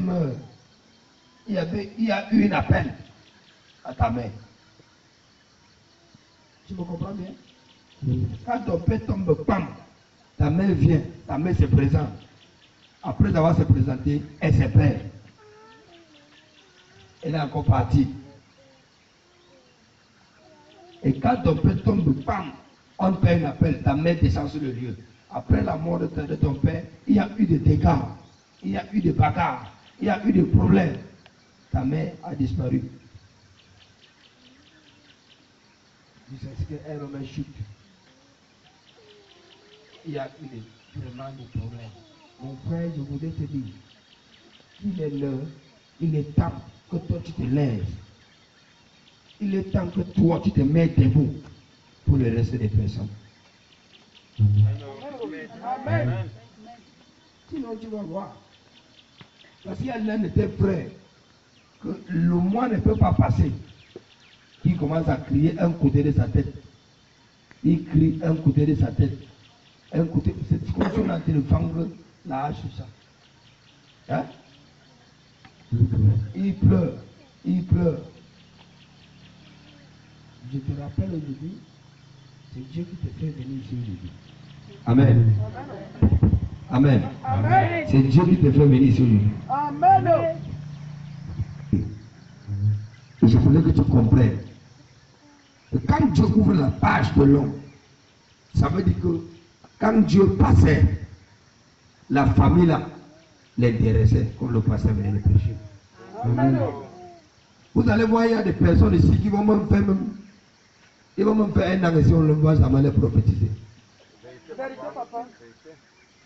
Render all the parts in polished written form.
meurt, il y a eu un appel à ta mère. Tu me comprends bien? Quand ton père tombe, bam, ta mère vient, ta mère se présente. Après avoir se présenté, elle se perd. Elle est encore partie. Et quand ton père tombe, bam, on fait un appel, ta mère descend sur le lieu. Après la mort de ton père, il y a eu des dégâts, il y a eu des bagarres, il y a eu des problèmes. Ta mère a disparu. Jusqu'à ce qu'elle me chute. Il y a eu vraiment des problèmes. Mon frère, je voudrais te dire, il est l'heure, il est temps que toi tu te lèves. Il est temps que toi tu te mets debout pour le reste des personnes. Amen. Sinon tu vas voir. Parce qu'il y a l'un de tes frères que le mois ne peut pas passer. Il commence à crier un côté de sa tête. Il crie un côté de sa tête. Un côté, c'est comme si on est en train de vendre la hache sur ça. Hein? Il pleure. Il pleure. Je te rappelle aujourd'hui, c'est Dieu qui te fait venir ici aujourd'hui. Amen. Amen. Amen. C'est Dieu qui te fait venir ici aujourd'hui. Amen. Et je voulais que tu comprennes. Et quand Dieu ouvre la page de l'homme, ça veut dire que quand Dieu passait, la famille là l'intéressait, comme le pasteur venait de prêcher. Amen. Vous allez voir, il y a des personnes ici qui vont même faire ils vont même faire un an et si on le voit, ça va les prophétiser.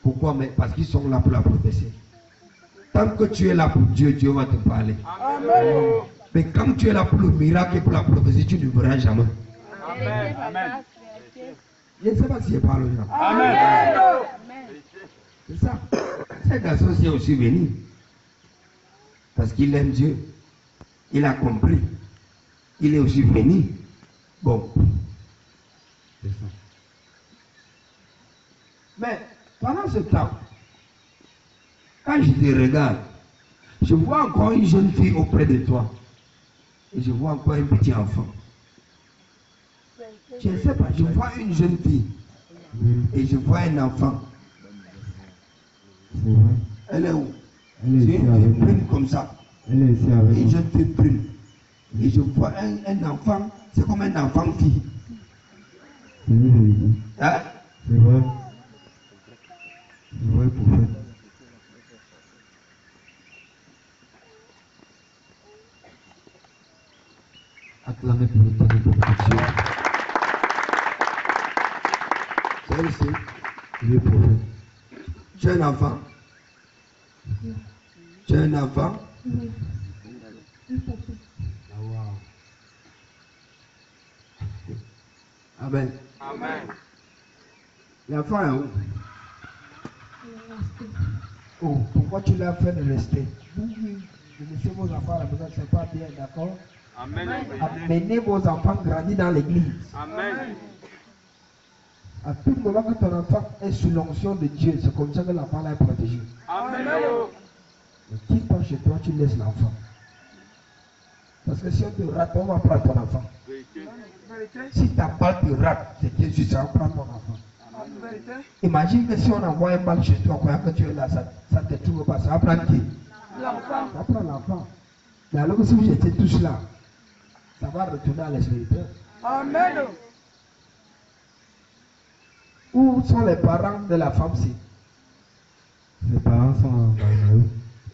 Pourquoi? Mais parce qu'ils sont là pour la prophétie. Tant que tu es là pour Dieu, Dieu va te parler. Amen. Mais quand tu es là pour le miracle et pour la prophétie, tu ne verras jamais. Amen. Amen. Je ne sais pas si je parle aux gens. Amen. C'est ça. Cet garçon-ci est aussi venu. Parce qu'il aime Dieu. Il a compris. Il est aussi venu. Bon. C'est ça. Mais pendant ce temps, quand je te regarde, je vois encore une jeune fille auprès de toi. Et je vois encore un petit enfant. Je ne sais pas, je vois une jeune fille. Et je vois un enfant. Elle est où? Elle est une prune comme ça. Elle est ici avec une jeune fille prune. Et je vois un enfant, c'est comme un enfant fille. Hein? C'est vrai. C'est vrai, prophète. Acclamez pour le temps de bénédiction. C'est ici. Il est prophète. Tu as un enfant? Tu as un enfant? Ah, wow. Amen. Amen. L'enfant est où? Oh, pourquoi tu l'as fait de rester? Laissez vos enfants à la maison, c'est pas bien, d'accord? Amen. Amenez vos enfants grandir dans l'église. Amen. À tout moment que ton enfant est sous l'onction de Dieu, c'est comme ça que l'enfant est protégé. Amen. Mais quitte pas chez toi, tu laisses l'enfant. Parce que si on te rate, on va prendre ton enfant. Si ta balle te rate, c'est Dieu qui va prendre ton enfant. Imagine que si on envoie un mal chez toi, croyant que tu es là, ça ne te trouve pas, ça va prendre qui? L'enfant. Ça va prendre l'enfant. Mais alors que si vous étiez tous là, ça va retourner à l'esprit. Amen. Où sont les parents de la femme-ci? Les parents sont en bas.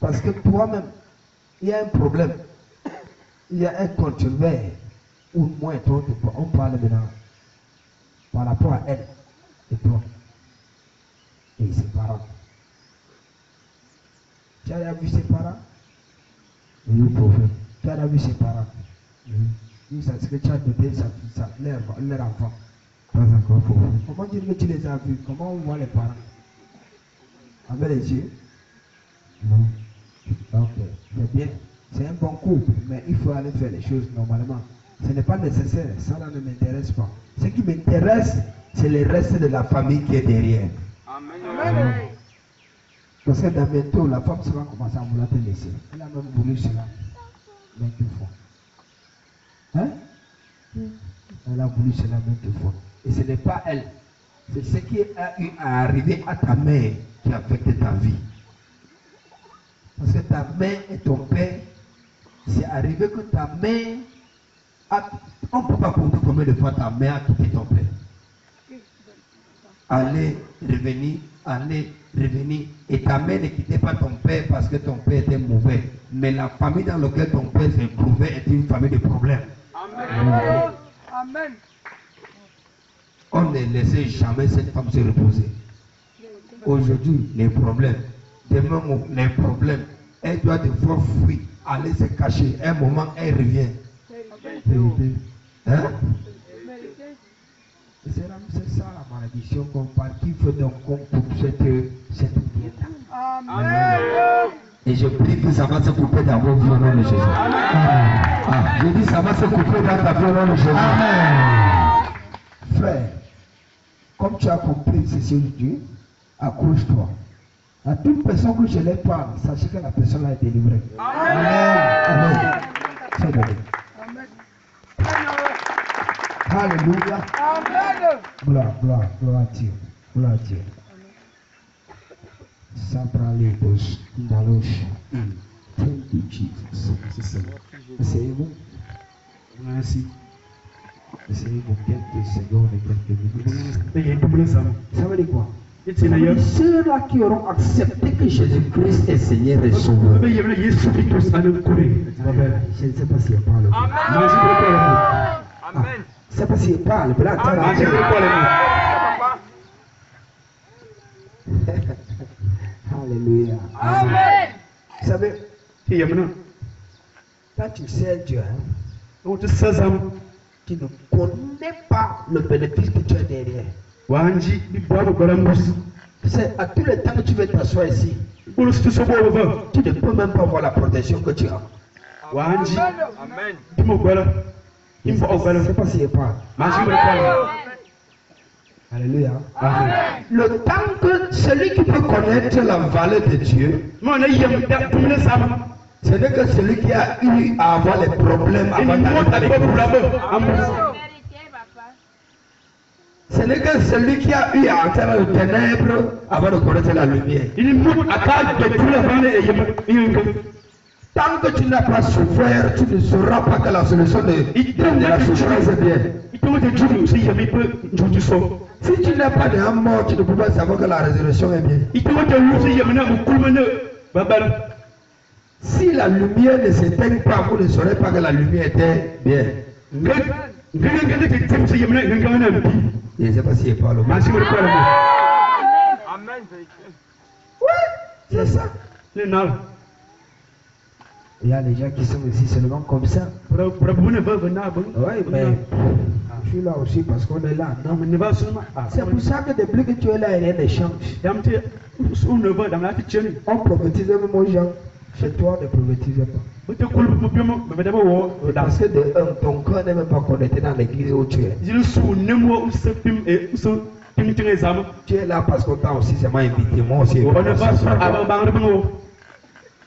Parce que toi-même, il y a un problème. Il y a un controverse. Ou moi et toi, on parle maintenant. Par rapport à elle et toi. Et ses parents. Tu as vu ses parents? Oui, prophète. Tu as vu ses parents? Oui. C'est ce que tu as donné leur enfant. Pas encore, prophète. Comment dire que tu les as vus? Comment on voit les parents? Avec les yeux? Non. Ok, c'est bien. C'est un bon couple, mais il faut aller faire les choses normalement. Ce n'est pas nécessaire, ça là ne m'intéresse pas. Ce qui m'intéresse, c'est le reste de la famille qui est derrière. Amen. Amen. Parce que dans bientôt, la femme sera commencer à vouloir te laisser. Elle a même voulu cela. Mais qu'il faut. Hein? Elle a voulu cela même qu'il faut. Et ce n'est pas elle. C'est ce qui a eu à arriver à ta mère qui a affecté ta vie. Parce que ta mère et ton père, c'est arrivé que ta mère a... On ne peut pas compter combien de fois ta mère a quitté ton père. Aller, revenir, et ta mère ne quittait pas ton père parce que ton père était mauvais. Mais la famille dans laquelle ton père s'est trouvé est une famille de problèmes. Amen. Amen. On ne laissait jamais cette femme se reposer. Aujourd'hui, les problèmes. Demain, les problèmes. Elle doit devoir fuir, aller se cacher. Un moment, elle revient. Hein? C'est ça la malédiction qu'on parle. Qui fait donc qu'on coupe cette bière-là. Amen. Et je prie que ça va se couper dans vos vies au nom de Jésus. Ah, je dis ça va se couper dans ta vie au nom de Jésus. Amen. Frère, comme tu as compris ceci aujourd'hui, accroche-toi. À toute personne que je les parle, sachez que la personne est délivrée. Amen. Amen. C'est donné. Amen. Alléluia. Amen. Gloire à Dieu. Gloire à Dieu. Sabralidos, Dalouche. Thank you, Jesus. Essayez-vous. Merci. Essayez-vous quelques secondes et quelques minutes. Ça veut dire quoi? Ceux-là qui auront accepté que Jésus-Christ est Seigneur et Sauveur. Je ne sais pas s'il parle. Amen. Je ne sais pas s'il parle. Alléluia. Amen. Vous savez, quand tu sais Dieu, tu ne connais pas le bénéfice que tu as derrière. C'est à tous les temps que tu veux t'asseoir ici, tu ne peux même pas voir la protection que tu as. Amen. Je ne sais pas s'il parle. Alléluia. Amen. Le temps que celui qui peut connaître la valeur de Dieu, ce n'est que celui qui a eu à avoir les problèmes avant d'aller dans l'église. Ce n'est que celui qui a eu à entrer dans le ténèbre avant de connaître la lumière. Tant que tu n'as pas souffert, tu ne sauras pas que la solution de la souffrance est bien. Si tu n'as pas de mort, tu ne peux pas savoir que la résurrection est bien. Si la lumière ne s'éteint pas, vous ne saurez pas que la lumière était bien. Je ne sais pas si il parle. Amen. Oui, c'est ça. Il y a des gens qui sont ici seulement comme ça. Oui, mais je suis là aussi parce qu'on est là. C'est pour ça que depuis que tu es là, il y a des changes. On prophétise même aux gens. Chez toi, ne prophétise pas. Parce que de un, ton cœur n'est même pas connecté dans l'église où tu es. Tu es là parce qu'on t'a aussi seulement invité. Moi aussi.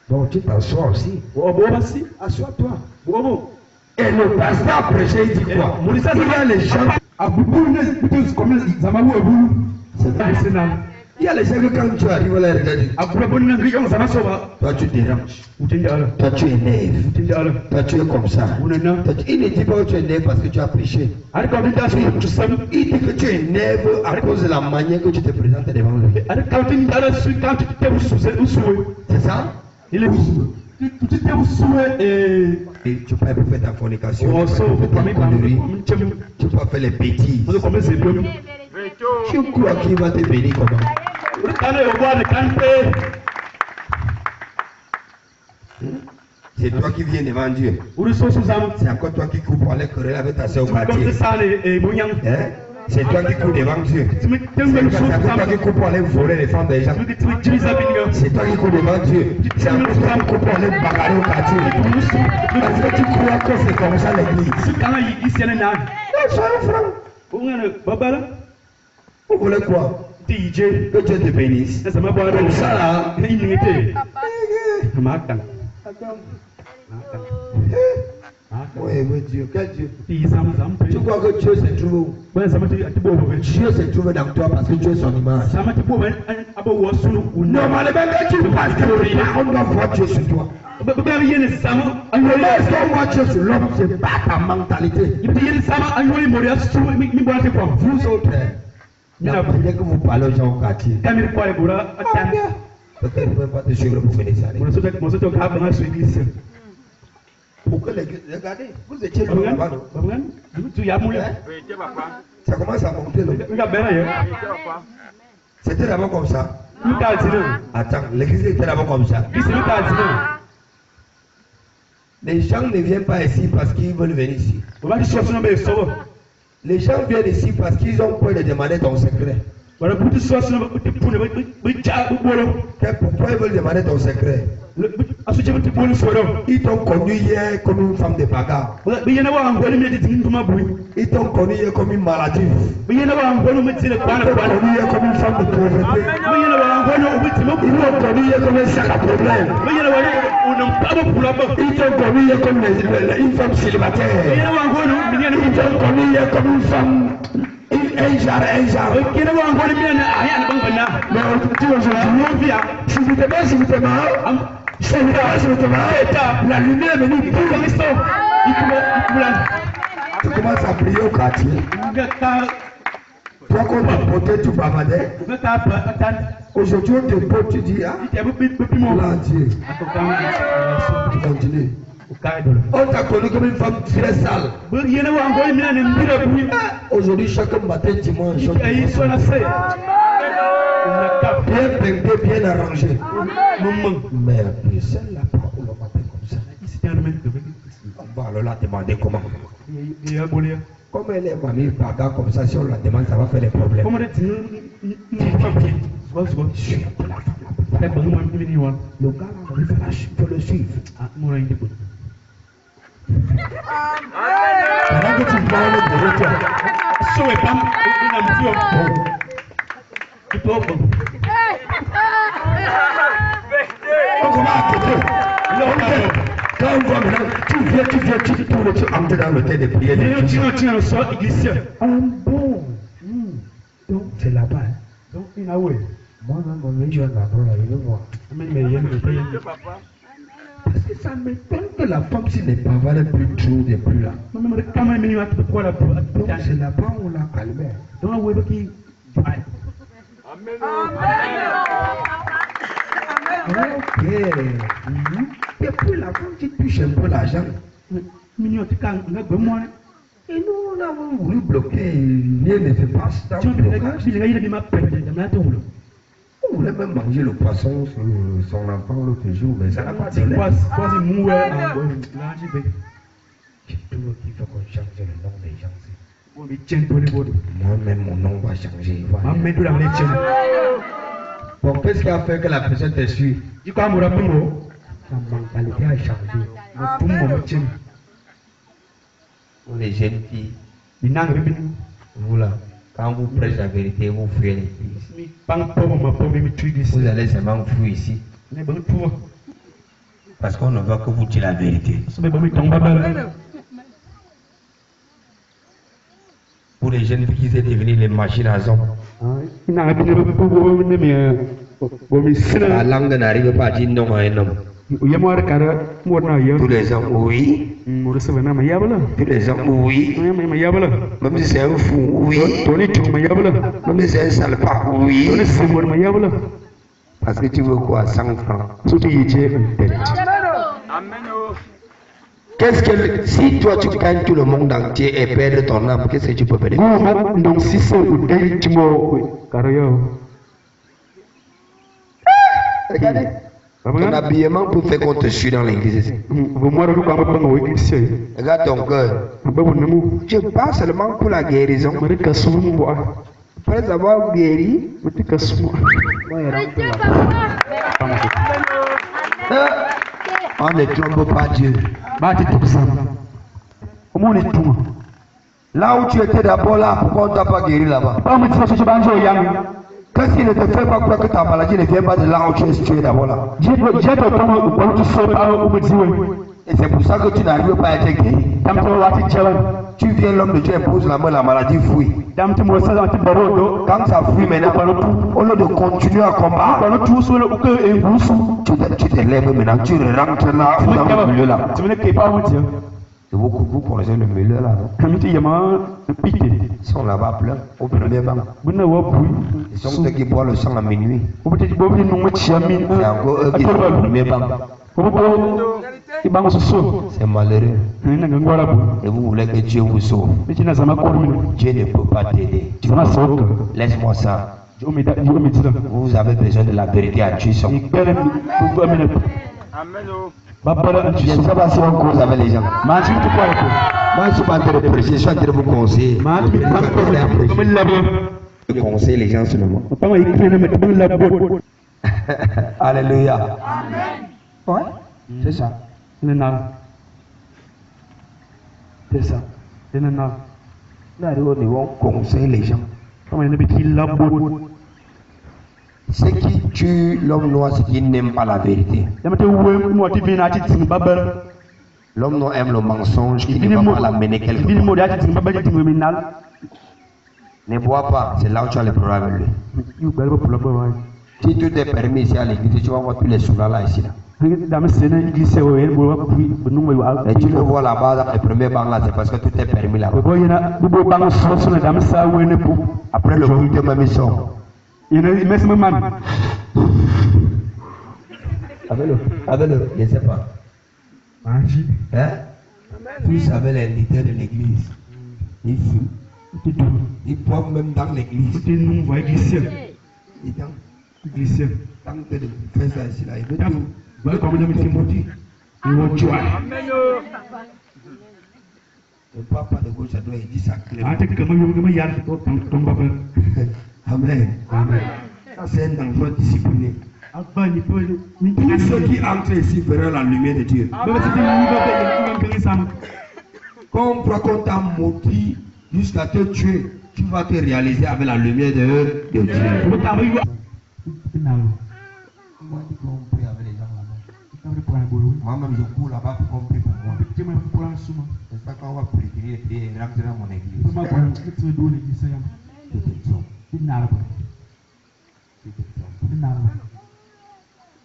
Bon, tu t'assois aussi. Assois-toi. Et le pasteur prêché, il dit quoi? Il y a les gens. Il y a les gens que quand tu arrives à la regarder, toi tu déranges. Toi tu es énervé. Toi tu es comme ça. Il ne dit pas que tu es énervé parce que tu as prêché. Il dit que tu es énervé à cause de la manière que tu te présentes devant lui. C'est ça? Il est et tu peux faire ta fornication, tu peux faire les bêtises. Tu crois qu'il va te bénir comment? C'est toi qui viens devant Dieu. C'est encore toi qui cours pour aller quereller avec ta soeur au quartier. C'est toi qui cours devant Dieu. C'est toi qui cours pour aller voler les femmes des gens. C'est toi qui cours devant Dieu. C'est encore toi qui cours pour aller bagarrer au quartier. Parce que tu crois que c'est comme ça l'église. Non, soyez franc. Vous voulez quoi? TJ. Que Dieu te bénisse. Ça m'a pas Comme ça là. Immunité. Makan. Oui, oui, Dieu, quel Dieu. Ti zam. Tu crois que Dieu se trouve où? Ouais, ça m'a dit ati bo bo. Dieu se trouve dans toi parce que tu es son image. Ça m'a dit bo abo wo sunu. Normalement, quand tu passes quelque part, on doit voir Dieu sur toi. Ba yene sama Est-ce qu'on voit Dieu sur l'homme, c'est pas ta mentalité. Ibi yene sama ayoli moria su mi boite quoi. Vous autres, dès que vous parlez aux gens au quartier, Kamil kwa ebura atan. peut-être que vous ne pouvez pas te suivre pour venir ça. Mon soto ka ba su église. Pourquoi l'église? Regardez, vous étiez là-bas, non? Babangan, tu ya mouler. Vérité, papa. Ça commence à monter, non? Nga bena ye. Vérité, papa. C'était d'abord comme ça. Luka dino. Attends, l'église était d'abord comme ça. Bisi luka dino. Les gens ne viennent pas ici parce qu'ils veulent venir ici. Baba di so sunu be so. Les gens viennent ici parce qu'ils ont peur de demander ton secret. Wala buti so sunu be pune be ja bolo. Pourquoi ils veulent demander ton secret? Asu je buti bolo so do. Ils t'ont connu hier comme une femme de bagarre. Be yene wa ngoli mi de tinduma bui. Ils t'ont connu hier comme une maladie. Be yene wa ngoli mi tire Ils kwana t'ont kwana. connu hier comme une femme de pauvreté. Be yene wa ngoli ubiti mo. Ils t'ont connu hier comme un sac à problème. Be yene wa unam abo pula ba. Ils t'ont connu hier comme une femme Be célibataire. yene wa ngoli mi yene Ils t'ont connu hier comme une femme. Un genre. Be yene wa ngoli mi yene aya na bangana. Mais tu vois, je Via. si vous t'aimez, si vous t'aimez, la lumière est venue pour l'instant. Tu commences à prier au quartier. Toi qu'on t'a porté, tu bavardais. Aujourd'hui, on te porte, tu dis, ah, là, Dieu. Tu continues. On t'a connu comme une femme très sale. Aujourd'hui, chaque matin, dimanche, on bien peinté, bien arrangé. Mais c'est la parole au matin comme ça. On va alors la demander comment. Comme elle est mamie bagarre comme ça, si on la demande, ça va faire des problèmes. Le gars là, il faut le suivre. Pendant que tu parles de toi, on commence à côté. Quand on voit maintenant, tu viens, tu tournes, tu entres dans le thé de prière. Bon. Donc c'est là-bas. Moi, mon mec, je vais là-bas, il veut voir. Vérité, papa. Parce que ça m'étonne que la femme, si n'est pas valable, plus trop n'est plus là. Donc c'est là-bas où on l'a calmé. Ok. Et puis la femme qui touche un peu l'argent. Et nous, on a voulu bloquer, rien ne se passe dans le blocage. On voulait même manger le poisson sur son enfant l'autre jour, mais ça n'a pas de l'air. J'ai toujours dit qu'il faut qu'on change le nom des gens. Moi-même, mon nom va changer. Bon, qu'est-ce qui a fait que la personne te suit? Sa mentalité a changé. Pour les jeunes filles, vous là, quand vous prêchez la vérité, vous fuyez l'église. Vous allez seulement fuir ici. Parce qu'on ne veut que vous dire la vérité. Pour les jeunes filles qui sont devenues les machines à zombie. La langue n'arrive pas à dire non à un homme. Tous les hommes, oui. Tous les hommes, oui. Même si c'est un fou, oui. Même si c'est un salpa, oui. Parce que tu veux quoi? 100 francs. Amen. Qu'est-ce que si toi tu gagnes tout le monde entier et perds ton âme, qu'est-ce que tu peux faire? Regardez. Ton habillement pour faire qu'on te suit dans l'église. Regarde ton cœur. Je parle seulement pour la guérison. Après avoir guéri, on ne trompe pas Dieu. Là où tu étais d'abord là, pourquoi on ne t'a pas guéri là-bas? Qu'est-ce qui ne te fait pas croire que ta maladie ne vient pas de là où tu es situé d'abord là? Et c'est pour ça que tu n'arrives pas à être guéri. Tu viens, l'homme de Dieu impose la main, la maladie fuit. Quand ça fuit maintenant, au lieu de continuer à combattre, tu te lèves maintenant, tu rentres là, dans le milieu là. Et vous connaissez le milieu là, non? Ils sont là-bas plein, au premier banc. Ils sont ceux qui boivent le sang à minuit. C'est encore eux qui sont au premier banc. C'est malheureux. Et vous voulez que Dieu vous sauve. Dieu ne peut pas t'aider. Laisse-moi ça. Vous avez besoin de la vérité à Dieu. Amen. Je ne sais pas si on cause avec les gens. Moi, je ne suis pas en train de prêcher, je suis en train de vous conseiller. Je conseille les gens seulement. Alléluia. Amen. Ouais, c'est ça. C'est ça. Là, on conseille les gens. Ce qui tue l'homme noir, c'est qu'il n'aime pas la vérité. L'homme noir aime le mensonge, il ne va pas l'amener quelque part. Ne bois pas, c'est là où tu as le problème avec lui. Si tout est permis ici à l'église, tu vas voir tous les soldats là ici. Là. Et tu le vois là-bas, dans le premier banc là, c'est parce que tout est permis là-bas. Après le culte, même ils sont. Avec le, je ne sais pas. Hein? Tous avec les leaders de l'église. Ils fument. Ils boivent même dans l'église. Ils dansent. Tant que tu fais ça ici là, il veut tout. Le papa de gauche à droite, il dit ça clairement. Amen. Amen. Ça c'est un enfant discipliné. Tous ceux qui entrent ici verront la lumière de Dieu. Quand on croit qu'on t'a maudit jusqu'à te tuer, tu vas te réaliser avec la lumière de Dieu. Moi-même, je cours là-bas pour qu'on prie pour moi. C'est ça qu'on va prier et rentrer dans mon église.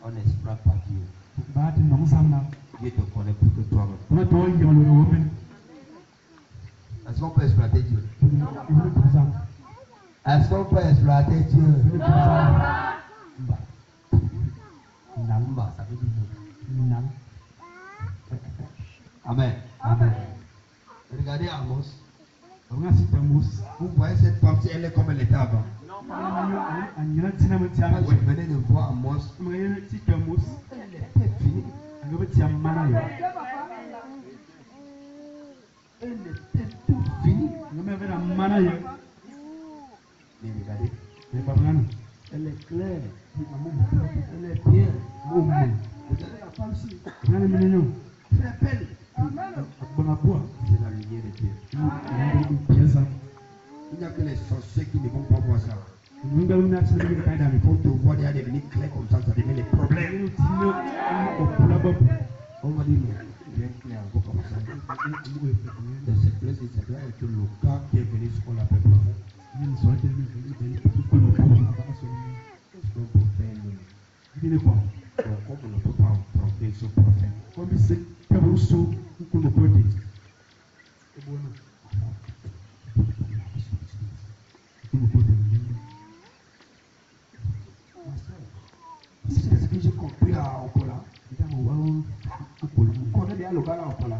On n'exploite pas Dieu. Dieu te connaît plus que toi-même. Est-ce qu'on peut exploiter Dieu? Est-ce qu'on peut exploiter Dieu? Ça veut dire Amen. Amen. Regardez Amos. Vous voyez cette femme, si elle est comme elle était avant. Vous venez de voir Amos. Elle était finie. Elle était toute finie. Mais regardez. Elle est claire. Elle est bien. Vous avez la femme ici. Très belle. C'est la lumière de Dieu. Il n'y a que les sorciers qui ne vont pas voir ça. Pour te voir, il y a des lignes claires comme ça devient les problèmes. On va dire, bien clair, encore comme ça. Dans cette place, ça doit être le cas qui est venu, ce qu'on appelle profond. Qu'est-ce qu'on peut faire, nous? Comme on ne peut pas emprunter ce prophète. Comme il sait que vous souffrez, vous ne pouvez pas. C'est ce que j'ai compris à Okola. On connaît bien le gars là Okola.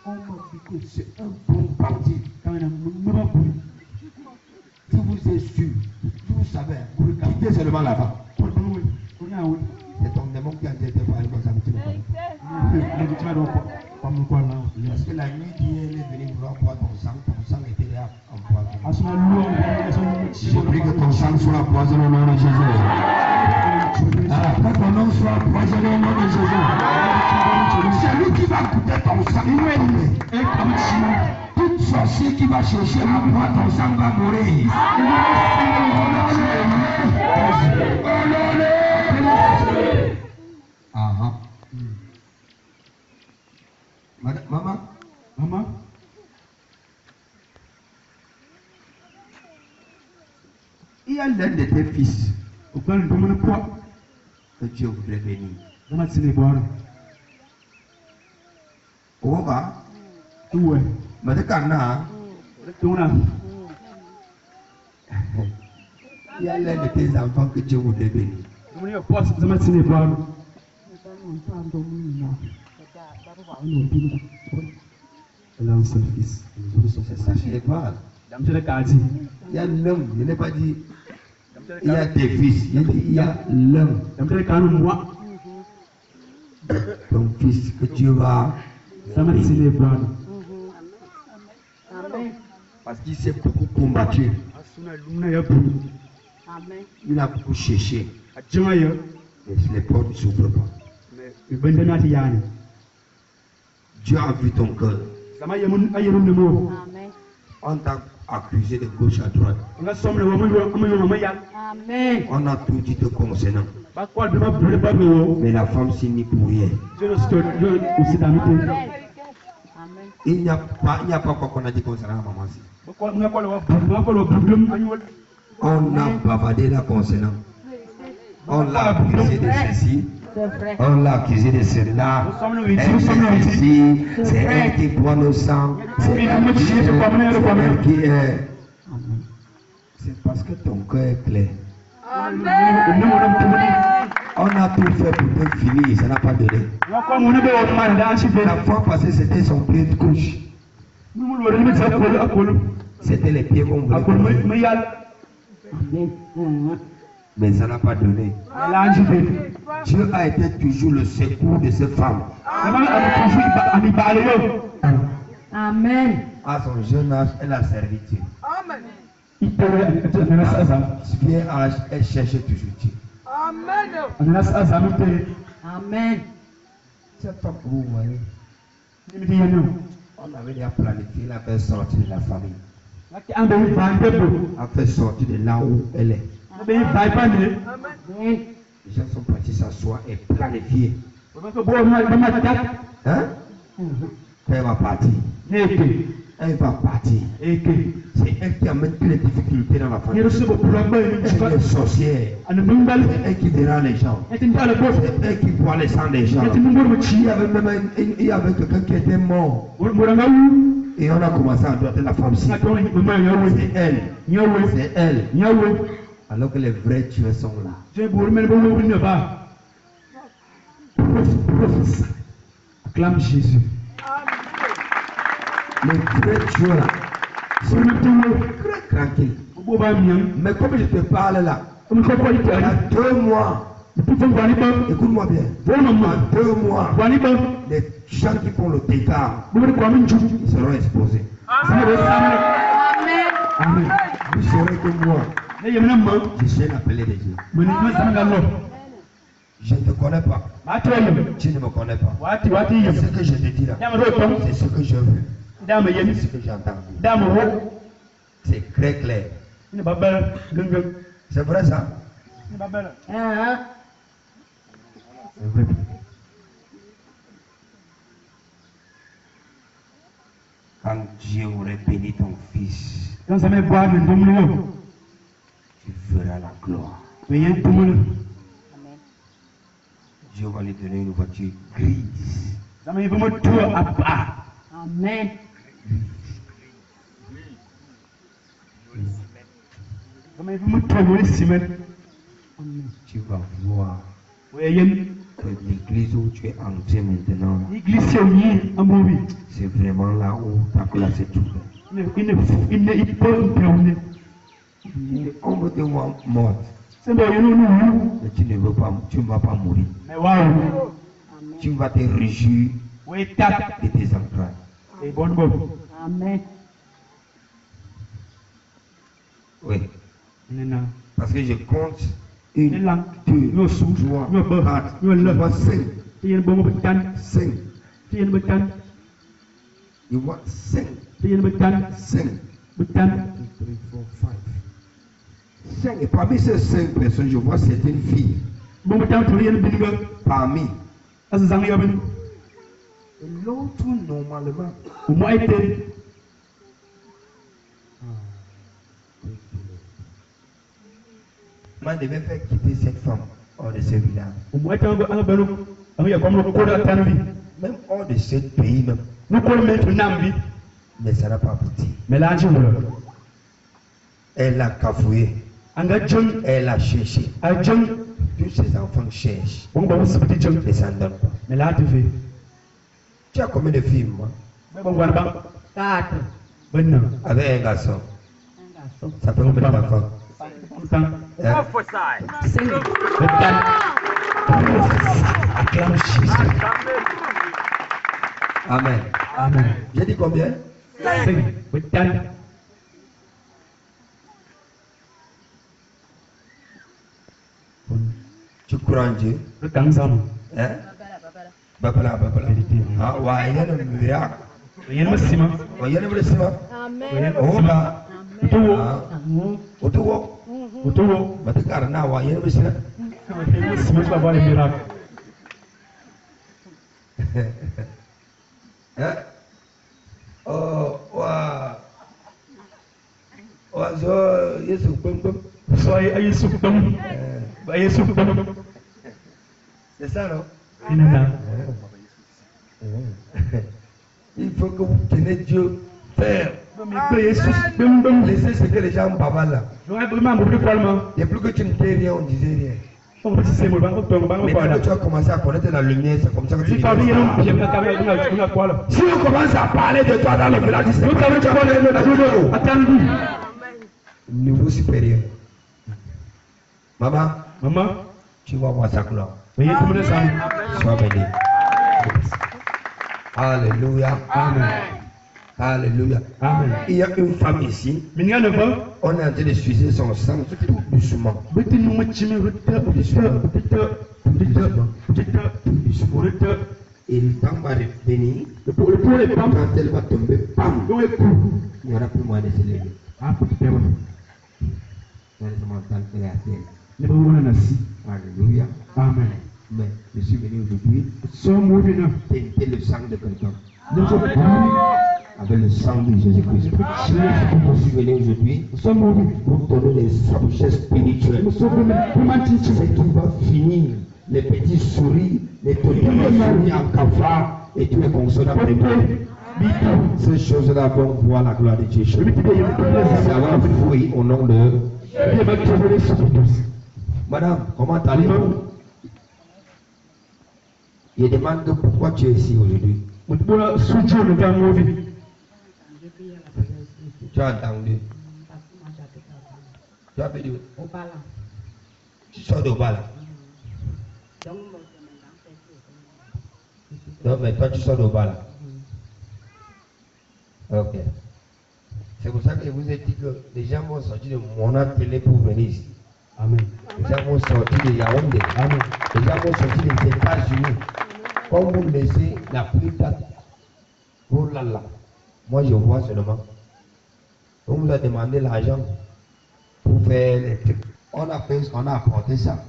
On m'a dit que c'est un bon parti. Si vous êtes sûr, vous savez, vous regardez seulement là-bas. C'est ton démon qui a été parlé comme ça. Parce que la nuit qui est venue vouloir boire ton sang était là empoisonné. Je prie que ton sang soit empoisonné au nom de Jésus. Que ton nom soit empoisonné au nom de Jésus. C'est lui qui va goûter ton sang. Toute sorcier qui va chercher à boire ton sang va mourir. Maman. Il y a l'un de tes fils Pourquoi ne demande pas? que Dieu voudrait bénir. Comment tu les bois? Oh, va. Où est? Mais de Cana, il y a l'un de tes enfants que Dieu voudrait bénir. Elle a un seul fils. C'est ça que je parle. Il y a l'homme, je n'ai pas dit il y a tes fils, il y a l'homme. Ton fils que Dieu va bénir. Parce qu'il s'est beaucoup combattu. Il a beaucoup cherché. Mais les portes ne s'ouvrent pas. Dieu a vu ton cœur. On t'a accusé de gauche à droite. On a tout dit te concernant. Mais la femme s'y nie pour rien. Il n'y a pas quoi qu'on a dit concernant la maman. On a bavardé la concernant. On l'a accusé de ceci. On l'a accusé de cela. Elle fait ceci. C'est elle qui boit le sang. C'est elle qui est. C'est parce que ton cœur est clair. On a tout fait pour te finir, ça n'a pas donné. La fois passée, c'était son pied de couche. C'était les pieds qu'on voulait. Mais ça n'a pas donné. Dieu a été toujours le secours de cette femme. Amen. À son jeune âge, elle a servi Dieu. Amen. À son vieux âge, elle cherchait toujours Dieu. Amen. Amen. Cette femme, vous voyez, on avait déjà planifié la faire sortir de la famille. La faire sortir de là où elle est. Les gens sont partis s'asseoir et planifier. Hein? Elle va partir. Elle va partir. C'est elle qui amène toutes les difficultés dans la famille. Elle est sorcière. C'est elle qui dérange les gens. C'est elle qui boit les sangs des gens. Il y avait quelqu'un qui était mort. Et on a commencé à doiter la femme. C'est elle. C'est elle. Alors que les vrais tueurs sont là. Acclame Jésus. Les vrais tueurs sont très tranquilles. Mais comme je te parle là, il y a 2 mois, écoute-moi bien, dans 2 mois, les gens qui font le dégât, ils seront exposés. Amen. Vous saurez que moi, je suis un appelé de Dieu. Je ne te connais pas. Tu ne me connais pas. Ce que je te dis là, c'est ce que je veux. C'est ce que j'entends. C'est très clair. C'est vrai ça? C'est vrai. Quand Dieu aurait béni ton fils, tu verras la gloire. Dieu va lui donner une voiture grise. Amen. Tu vas voir que l'église où tu es entré maintenant, c'est vraiment là où ta place est trouvée. On veut te voir morte, mais tu ne vas pas mourir. Tu vas te réjouir de tes entrailles. Amen. Oui. Parce que je compte 1, 2, 3, 4, 5. 5. Tu vois 5. Tiens, betan. 5. Betan. 2, 3, 4, 5. 5. Et parmi ces 5 personnes, je vois certaines filles. Bon, betan, tu viens de bingo. Parmi. Azang yabin. Et l'autre, normalement. Au moins, été. Moi, je devais faire quitter cette femme hors de ce village. Au moins, tu as un ballon. Il y a comme le code à ta vie. Même hors de ce pays, même. Nous pouvons mettre une âme. Mais ça n'a pas abouti. Mais là, je veux. Elle a cafouillé. Elle a cherché. Tous ses enfants cherchent. Et ça ne donne pas. Mais là, tu fais. Tu as combien de filles, moi? 4. Avec un garçon. Ça fait combien d'enfants? 5. Acclame Jésus. Amen. Amen. J'ai dit combien? 5. Tu crois en Dieu? Hein? Babala. Ah, ouais, il y a un miracle. Il y a un miracle. Amen. Oh, bah. Otowo. Batikar na wa, il y a un miracle. Hein? Oh, wa. Wa, zo, Yesu, c'est ça, non? Il faut que vous tenez Dieu faire. Laissez ce que les gens bavardent là. Et plus que tu ne fais rien, on disait rien. Mais quand tu as commencé à connaître la lumière, c'est comme ça que tu dis. Si on commence à parler de toi dans le village, c'est comme ça que tu connais le niveau supérieur. Maman, tu vas voir sa gloire. Sois béni. Alléluia. Amen. Alléluia. Amen. Il y a une femme ici. On est en train de sucer son sang tout doucement. Et le temps va revenir. Quand elle va tomber, bam, il n'y aura plus moyen de se lever. Alléluia. Amen. Mais je suis venu aujourd'hui tenter le sang de quelqu'un. Avec le sang de Jésus-Christ. Je suis venu aujourd'hui pour donner les objets spirituels. C'est qui va finir les petits souris, les petits souris en cafard, et tu es consolable de moi. Ces choses-là vont voir la gloire de Dieu. Ça va fouiller au nom de Madame, comment allez-vous? Il demande pourquoi tu es ici aujourd'hui. Tu as entendu? Tu as dit tu sors d'Obala. Non, mais toi tu sors d'Obala. Ok. C'est pour ça que je vous ai dit que les gens vont sortir de mon télé pour venir ici. Amen. Les gens vont sortir de Yaoundé. Amen. Les gens vont sortir des États-Unis. Comme vous laissez la pluie date. Oh là là. Moi je vois seulement. On vous a demandé l'argent pour faire les trucs. On a apporté ça.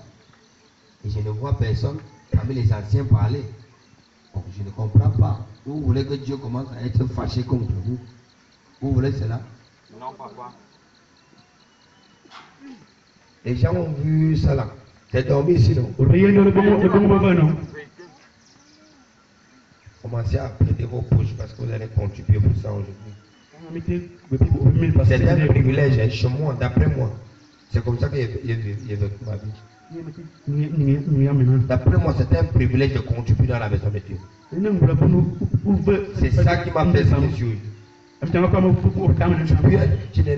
Et je ne vois personne parmi les anciens parler. Donc je ne comprends pas. Vous voulez que Dieu commence à être fâché contre vous? Vous voulez cela? Non, papa. Les gens ont vu ça là. C'est dormi ici, non? Commencez à prêter vos poches parce que vous allez contribuer pour ça aujourd'hui. C'est un privilège chez moi, d'après moi. C'est comme ça que j'ai vécu ma vie. D'après moi, c'est un privilège de contribuer dans la maison de Dieu. C'est ça qui m'a fait ce que je suis. Je ne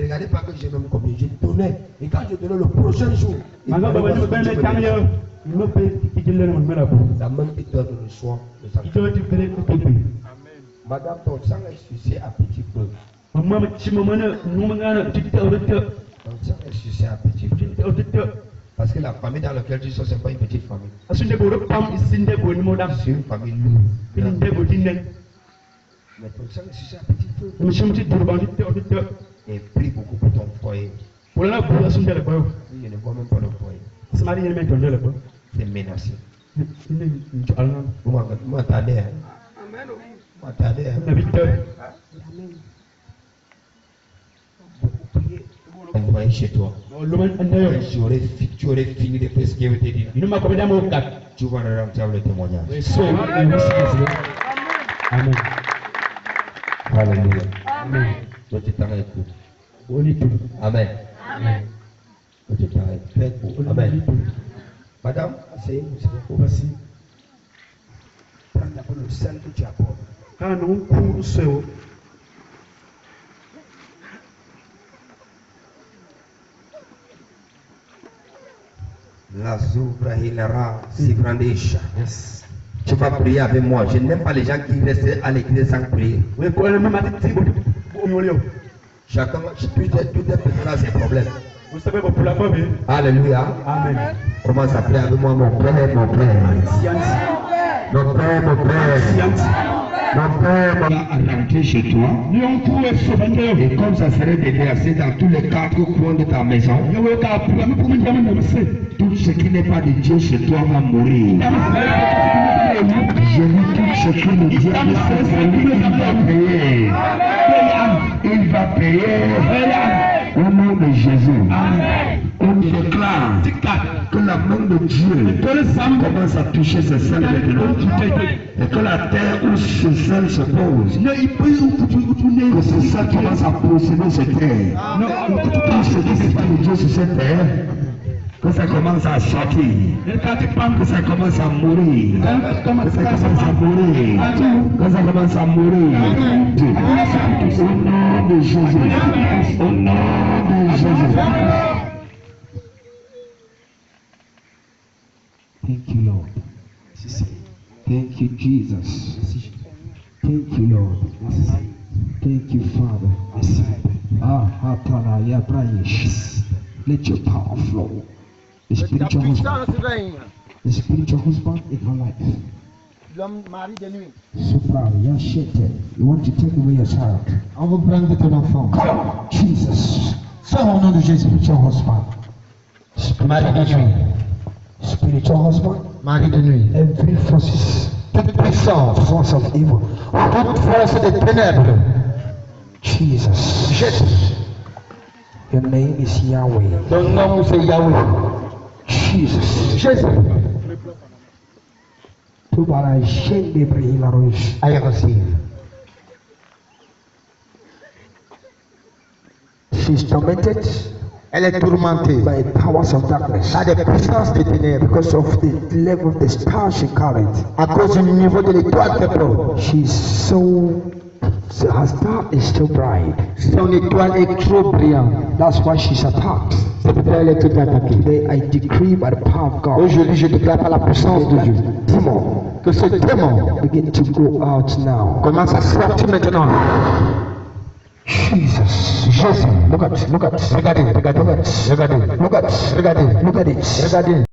regardais pas que j'ai même combien. Je donnais. Et quand je donnais le prochain jour, la main qui donne le soin de sa vie. Madame, ton sang est sucé à petit feu. Ton sang est sucé à petit feu. Parce que la famille dans laquelle tu sors, ce n'est pas une petite famille. C'est une famille lourde. Mais ton sang, c'est un petit feu. Et prie beaucoup pour ton foyer. Je ne vois même pas le foyer. C'est menacé. Vous m'entendez, hein? Vous m'entendez, hein? Envoyez chez toi. Tu aurais fini de faire ce que je t'ai dit. Tu vas rentrer le témoignage. Amen. Alléluia. Amen. Toi, tu t'arrêtes. Amen. Toi, tu t'arrêtes. Faites pour. Amen. Madame, asseyez-vous, s'il vous plaît. Prends d'abord le sel que tu apportes. La Zoubra Hilara Sivrandesha. Tu vas prier avec moi. Je n'aime pas les gens qui restent à l'église sans prier. Chacun, tout est là, c'est problème. Alléluia. Amen. Commence à prier avec moi, mon Père, mon Père. Mon Père, mon Père. Mon Père, mon Père, à rentrer chez toi. Et comme ça serait déversé dans tous les quatre coins de ta maison, tout ce qui n'est pas de Dieu chez toi va mourir. Je dis tout ce qui ne Dieu ne sait pas, il va payer. Au nom de Jésus. On déclare que la main de Dieu commence à toucher ce sel maintenant. Et que la terre où ce sel se pose, que ce sel commence à posséder cette terre. Tout ce qui n'est pas de Dieu sur cette terre, que ça commence à sortir, que ça commence à mourir, que ça commence à mourir, que ça commence à mourir. Au nom de Jésus, au nom de Jésus. Thank you, Lord. Thank you, Jesus. Thank you, Lord. Thank you, Father. Let your power flow. The spiritual husband in her life. L'homme mari de nuit. Supra, Yashete, you want to take away your child. On veut prendre ton enfant. Jesus, Sors au nom de Jésus. spiritual husband. Mari de nuit. Spiritual husband. Mari de nuit. Every forces, Toute puissance. force of evil. Toute force des ténèbres. Jesus, Jésus. your name is Yahweh. Ton nom c'est Yahweh. Jesus, Jésus. tu bara shende brehila roish. I receive. She's tormented Elle est tourmentée by powers of darkness par des puissances des ténèbres because of the level of the star she carried. à cause du niveau de l'étoile qu'elle porte. Her star is still bright. Son étoile est trop brillante. That's why she's attacked. C'est pourquoi elle est toute attaquée. Today I decree by the power of God. Aujourd'hui, je déclare par la puissance de Dieu Demon, que ce démon begin to go out now. commence à sortir maintenant. Jesus. Jésus. Look at, Regardez, regardez, regardez, look at, regardez, look at it. regardez.